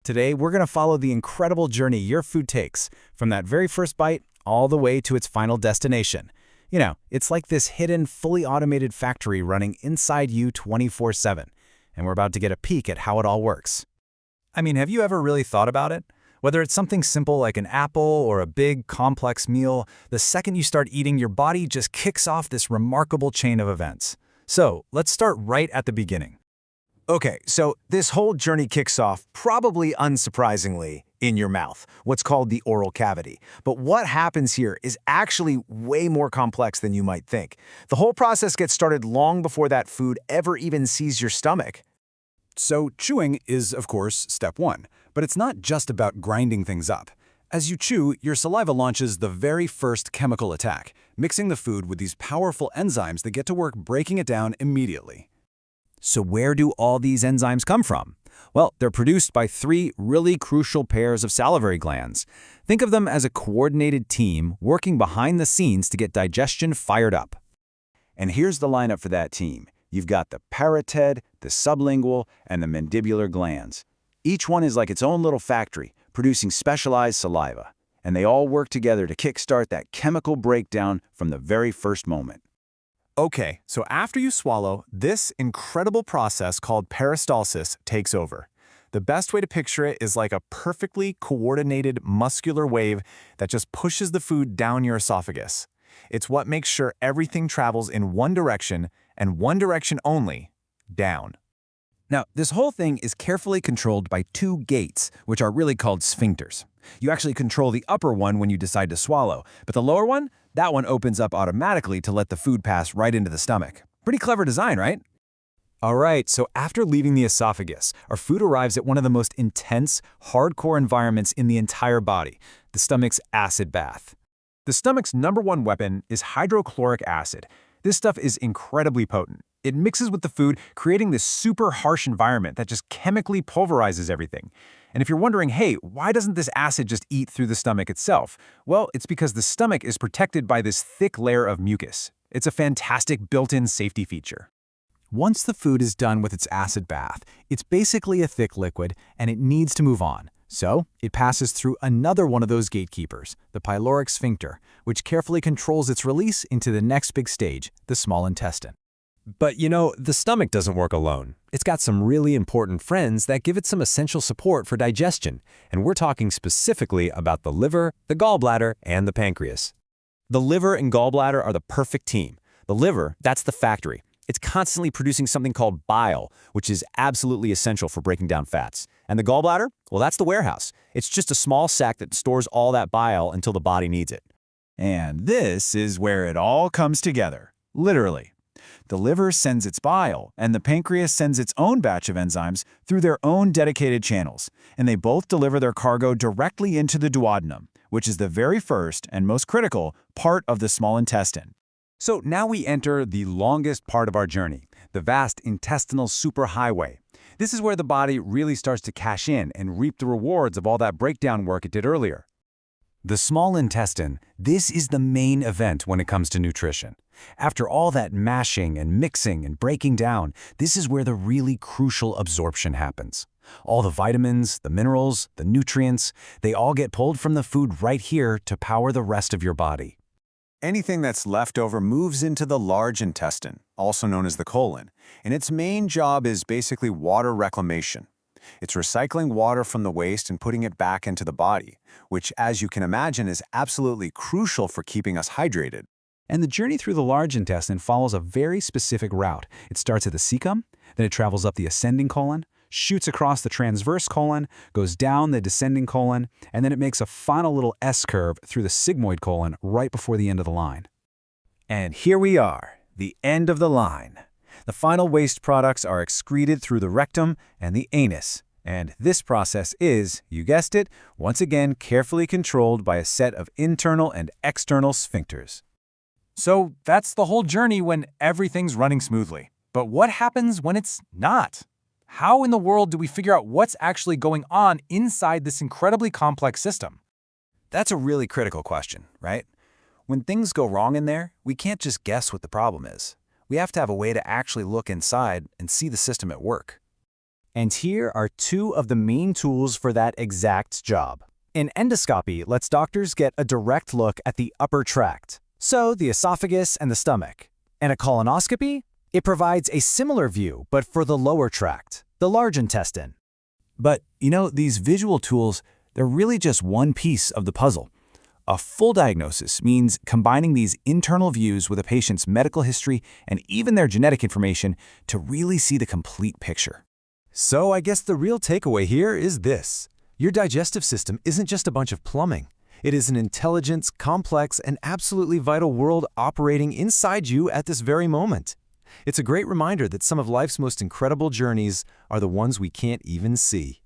Today, we're going to follow the incredible journey your food takes, from that very first bite all the way to its final destination. It's like this hidden, fully automated factory running inside you 24/7, and we're about to get a peek at how it all works. I mean, have you ever really thought about it? Whether it's something simple like an apple or a big, complex meal, the second you start eating, your body just kicks off this remarkable chain of events. So, let's start right at the beginning. Okay, so this whole journey kicks off, probably unsurprisingly, in your mouth, what's called the oral cavity. But what happens here is actually way more complex than you might think. The whole process gets started long before that food ever even sees your stomach. So chewing is, of course, step one, but it's not just about grinding things up. As you chew, your saliva launches the very first chemical attack, mixing the food with these powerful enzymes that get to work breaking it down immediately. So where do all these enzymes come from? Well, they're produced by three really crucial pairs of salivary glands. Think of them as a coordinated team working behind the scenes to get digestion fired up. And here's the lineup for that team. You've got the parotid, the sublingual, and the mandibular glands. Each one is like its own little factory, producing specialized saliva. And they all work together to kickstart that chemical breakdown from the very first moment. Okay, so after you swallow, this incredible process called peristalsis takes over. The best way to picture it is like a perfectly coordinated muscular wave that just pushes the food down your esophagus. It's what makes sure everything travels in one direction, and one direction only, down. Now, this whole thing is carefully controlled by two gates, which are really called sphincters. You actually control the upper one when you decide to swallow, but the lower one, that one opens up automatically to let the food pass right into the stomach. Pretty clever design, right? All right, so after leaving the esophagus, our food arrives at one of the most intense, hardcore environments in the entire body, the stomach's acid bath. The stomach's number one weapon is hydrochloric acid. This stuff is incredibly potent. It mixes with the food, creating this super harsh environment that just chemically pulverizes everything. And if you're wondering, hey, why doesn't this acid just eat through the stomach itself? Well, it's because the stomach is protected by this thick layer of mucus. It's a fantastic built-in safety feature. Once the food is done with its acid bath, it's basically a thick liquid, and it needs to move on. So, it passes through another one of those gatekeepers, the pyloric sphincter, which carefully controls its release into the next big stage, the small intestine. But the stomach doesn't work alone. It's got some really important friends that give it some essential support for digestion, and we're talking specifically about the liver, the gallbladder, and the pancreas. The liver and gallbladder are the perfect team. The liver, that's the factory. It's constantly producing something called bile, which is absolutely essential for breaking down fats. And the gallbladder? Well, that's the warehouse. It's just a small sac that stores all that bile until the body needs it. And this is where it all comes together, literally. The liver sends its bile, and the pancreas sends its own batch of enzymes through their own dedicated channels, and they both deliver their cargo directly into the duodenum, which is the very first and most critical part of the small intestine. So now we enter the longest part of our journey, the vast intestinal superhighway. This is where the body really starts to cash in and reap the rewards of all that breakdown work it did earlier. The small intestine, this is the main event when it comes to nutrition. After all that mashing and mixing and breaking down, this is where the really crucial absorption happens. All the vitamins, the minerals, the nutrients, they all get pulled from the food right here to power the rest of your body. Anything that's left over moves into the large intestine, also known as the colon, and its main job is basically water reclamation. It's recycling water from the waste and putting it back into the body, which, as you can imagine, is absolutely crucial for keeping us hydrated. And the journey through the large intestine follows a very specific route. It starts at the cecum, then it travels up the ascending colon, shoots across the transverse colon, goes down the descending colon, and then it makes a final little S-curve through the sigmoid colon right before the end of the line. And here we are, the end of the line. The final waste products are excreted through the rectum and the anus. And this process is, you guessed it, once again carefully controlled by a set of internal and external sphincters. So that's the whole journey when everything's running smoothly. But what happens when it's not? How in the world do we figure out what's actually going on inside this incredibly complex system? That's a really critical question, right? When things go wrong in there, we can't just guess what the problem is. We have to have a way to actually look inside and see the system at work. And here are two of the main tools for that exact job. In endoscopy lets doctors get a direct look at the upper tract, so the esophagus and the stomach. And a colonoscopy? It provides a similar view, but for the lower tract, the large intestine. But, these visual tools, they're really just one piece of the puzzle. A full diagnosis means combining these internal views with a patient's medical history and even their genetic information to really see the complete picture. So I guess the real takeaway here is this. Your digestive system isn't just a bunch of plumbing. It is an intelligent, complex, and absolutely vital world operating inside you at this very moment. It's a great reminder that some of life's most incredible journeys are the ones we can't even see.